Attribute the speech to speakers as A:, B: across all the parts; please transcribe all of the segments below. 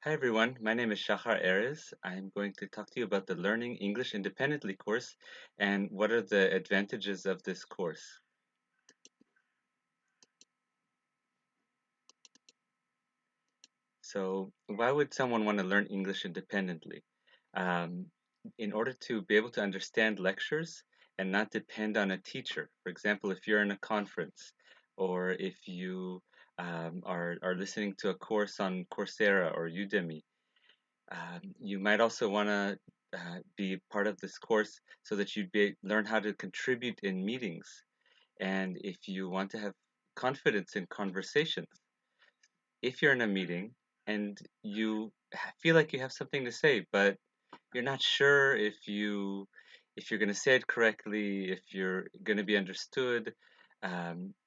A: Hi everyone, my name is Shachar Erez. I'm going to talk to you about the Learning English Independently course and what are the advantages of this course. So, why would someone want to learn English independently? Um, in order to be able to understand lectures and not depend on a teacher. For example, if you're in a conference or if you are listening to a course on Coursera or Udemy. You might also want to be part of this course so that learn how to contribute in meetings. And if you want to have confidence in conversations, if you're in a meeting and you feel like you have something to say, but you're not sure if you're going to say it correctly, if you're going to be understood,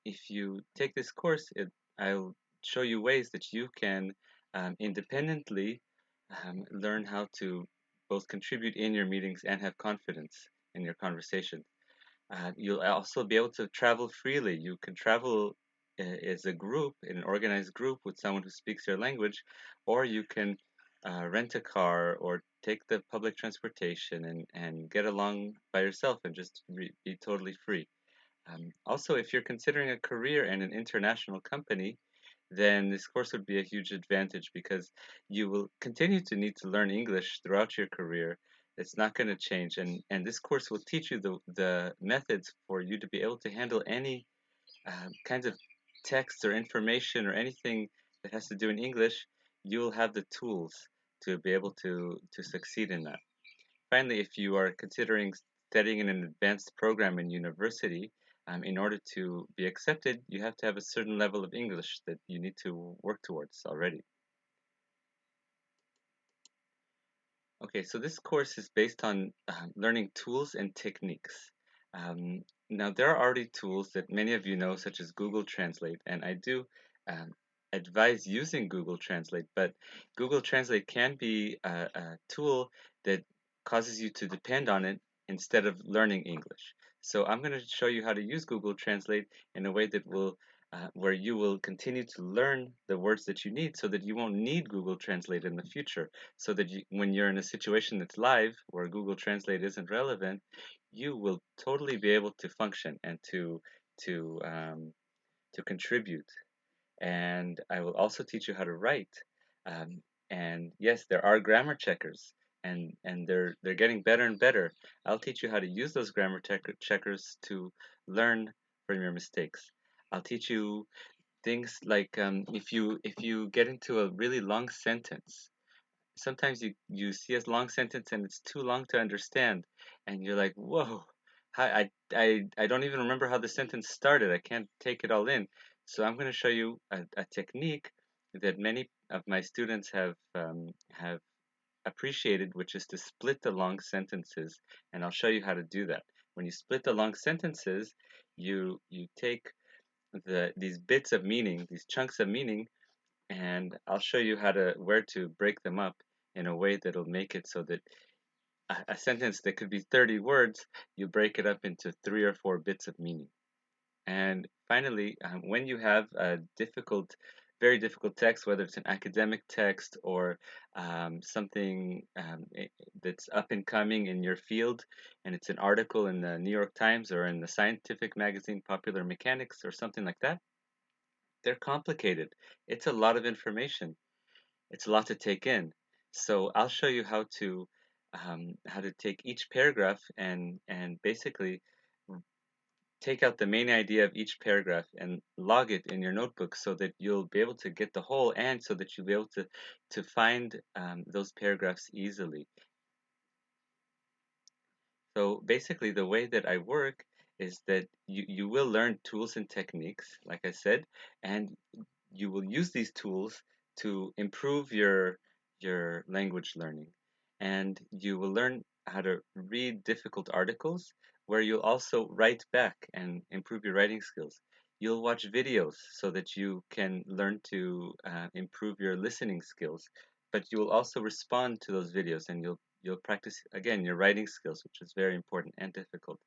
A: if you take this course, I'll show you ways that you can independently learn how to both contribute in your meetings and have confidence in your conversations. You'll also be able to travel freely. You can travel as a group, in an organized group with someone who speaks your language, or you can rent a car or take the public transportation and get along by yourself and just be totally free. Also, if you're considering a career in an international company, then this course would be a huge advantage because you will continue to need to learn English throughout your career. It's not going to change, and this course will teach you the methods for you to be able to handle any kinds of text or information or anything that has to do in English. You'll have the tools to be able to succeed in that. Finally, if you are considering studying in an advanced program in university, in order to be accepted, you have to have a certain level of English that you need to work towards already. Okay, so this course is based on learning tools and techniques. Now, there are already tools that many of you know, such as Google Translate, and I do um, advise using Google Translate, but Google Translate can be a tool that causes you to depend on it instead of learning English. So I'm going to show you how to use Google Translate in a way that will where you will continue to learn the words that you need so that you won't need Google Translate in the future so that when you're in a situation that's live where Google Translate isn't relevant, you will totally be able to function and to um, to contribute. And I will also teach you how to write. Um, and yes, there are grammar checkers, and they're getting better and better. I'll teach you how to use those checkers to learn from your mistakes. I'll teach you things like if you get into a really long sentence, sometimes you see a long sentence and it's too long to understand, and you're like, whoa, I don't even remember how the sentence started. I can't take it all in. So I'm going to show you a technique that many of my students have appreciated, which is to split the long sentences, and I'll show you how to do that. When you split the long sentences, you take these bits of meaning, these chunks of meaning, and I'll show you where to break them up in a way that'll make it so that a sentence that could be 30 words, you break it up into 3 or 4 bits of meaning. And finally, when you have a very difficult text, whether it's an academic text or something that's up and coming in your field, and it's an article in the New York Times or in the scientific magazine Popular Mechanics or something like that, they're complicated. It's a lot of information. It's a lot to take in. So I'll show you how to take each paragraph and basically take out the main idea of each paragraph and log it in your notebook so that you'll be able to get the whole and so that you'll be able to find those paragraphs easily. So basically, the way that I work is that you will learn tools and techniques, like I said, and you will use these tools to improve your language learning. And you will learn how to read difficult articles where you'll also write back and improve your writing skills. You'll watch videos so that you can learn to improve your listening skills, but you will also respond to those videos and you'll practice again your writing skills, which is very important and difficult.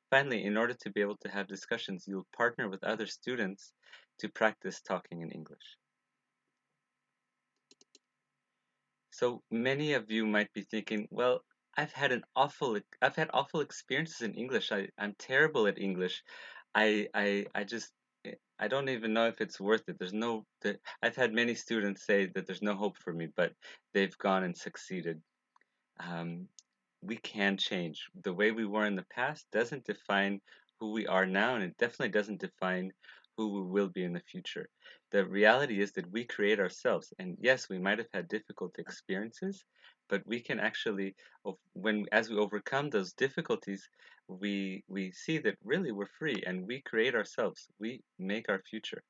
A: Finally, in order to be able to have discussions, you'll partner with other students to practice talking in English. So many of you might be thinking, well, I've had awful experiences in English. I'm terrible at English. I just I don't even know if it's worth it. I've had many students say that there's no hope for me, but they've gone and succeeded. Um, we can change. The way we were in the past doesn't define who we are now, and it definitely doesn't define who we will be in the future. The reality is that we create ourselves, and yes, we might have had difficult experiences, but we can actually, as we overcome those difficulties, we see that really we're free, and we create ourselves. We make our future.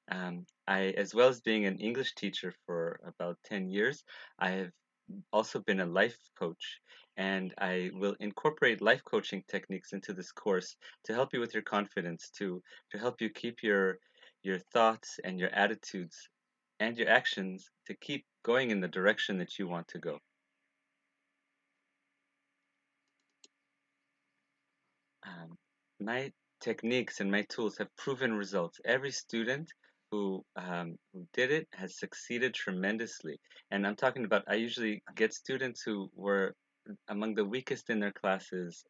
A: As well as being an English teacher for about 10 years, I have also been a life coach, and I will incorporate life coaching techniques into this course to help you with your confidence, to help you keep your thoughts and your attitudes and your actions to keep going in the direction that you want to go. Um, my techniques and my tools have proven results. Every student who did it has succeeded tremendously. And I'm talking about, I usually get students who were among the weakest in their classes,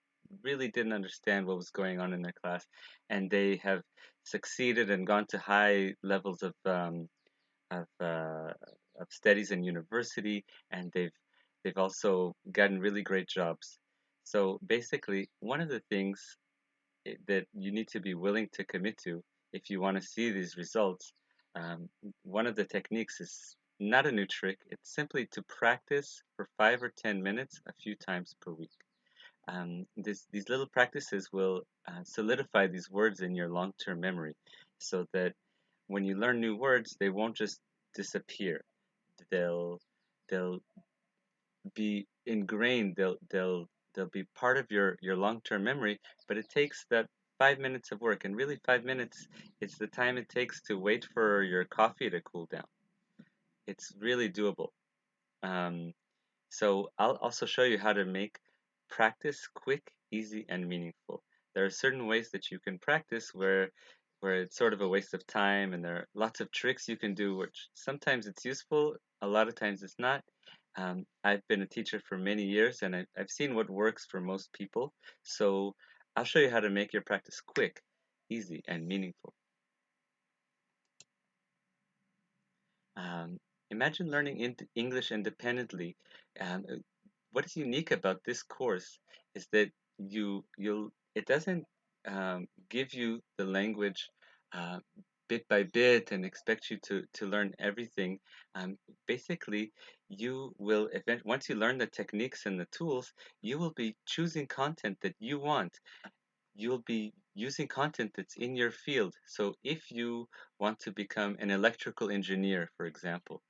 A: really didn't understand what was going on in their class, and they have succeeded and gone to high levels of, uh, of studies in university, and they've also gotten really great jobs. So basically, one of the things that you need to be willing to commit to if you want to see these results. One of the techniques is not a new trick. It's simply to practice for 5 or 10 minutes a few times per week. These little practices will solidify these words in your long-term memory, so that when you learn new words, they won't just disappear. They'll they'll be ingrained. They'll be part of your long-term memory. But it takes that 5 minutes of work, and really 5 minutes is the time it takes to wait for your coffee to cool down. It's really doable. Um, so I'll also show you how to make practice quick, easy, and meaningful. There are certain ways that you can practice where it's sort of a waste of time, and there are lots of tricks you can do, which sometimes it's useful, a lot of times it's not. I've been a teacher for many years, and I've seen what works for most people. So I'll show you how to make your practice quick, easy, and meaningful. Um, Imagine learning English independently. What is unique about this course is that you'll it doesn't give you the language uh, bit by bit and expect you to learn everything. Basically, once you learn the techniques and the tools, you will be choosing content that you want. You'll be using content that's in your field. So if you want to become an electrical engineer, for example,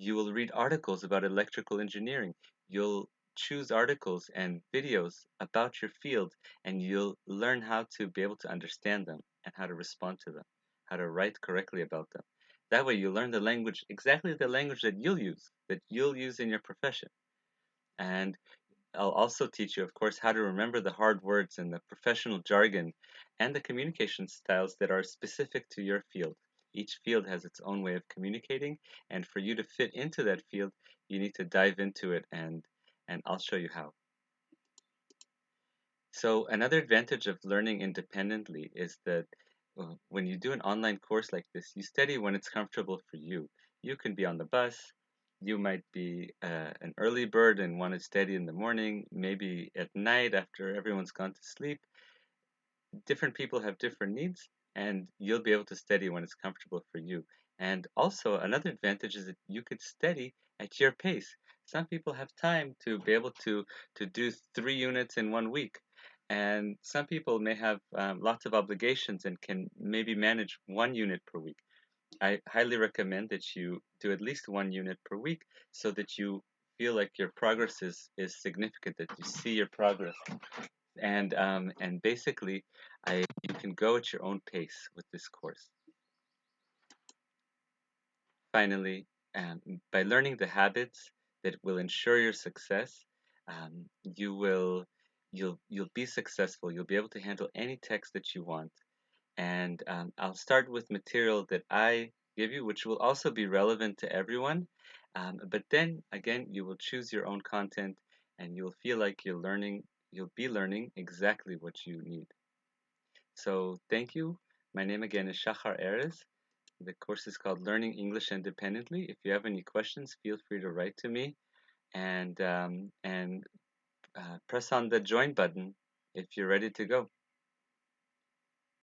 A: you will read articles about electrical engineering. You'll choose articles and videos about your field, and you'll learn how to be able to understand them and how to respond to them, how to write correctly about them. That way, you learn the language, exactly the language that you'll use in your profession. And I'll also teach you, of course, how to remember the hard words and the professional jargon and the communication styles that are specific to your field. Each field has its own way of communicating, and for you to fit into that field, you need to dive into it, and I'll show you how. So another advantage of learning independently is that when you do an online course like this, you study when it's comfortable for you. You can be on the bus. You might be an early bird and want to study in the morning, maybe at night after everyone's gone to sleep. Different people have different needs, and you'll be able to study when it's comfortable for you. And also, another advantage is that you could study at your pace. Some people have time to be able to do 3 units in 1 week, and some people may have lots of obligations and can maybe manage 1 unit per week. I highly recommend that you do at least 1 unit per week so that you feel like your progress is significant, that you see your progress, and basically, you can go at your own pace with this course. Finally, by learning the habits that will ensure your success, um, you will you'll be successful. You'll be able to handle any text that you want. And I'll start with material that I give you, which will also be relevant to everyone. But then again, you will choose your own content and you'll feel like you'll be learning exactly what you need. So thank you. My name again is Shachar Erez. The course is called Learning English Independently. If you have any questions, feel free to write to me and press on the join button if you're ready to go.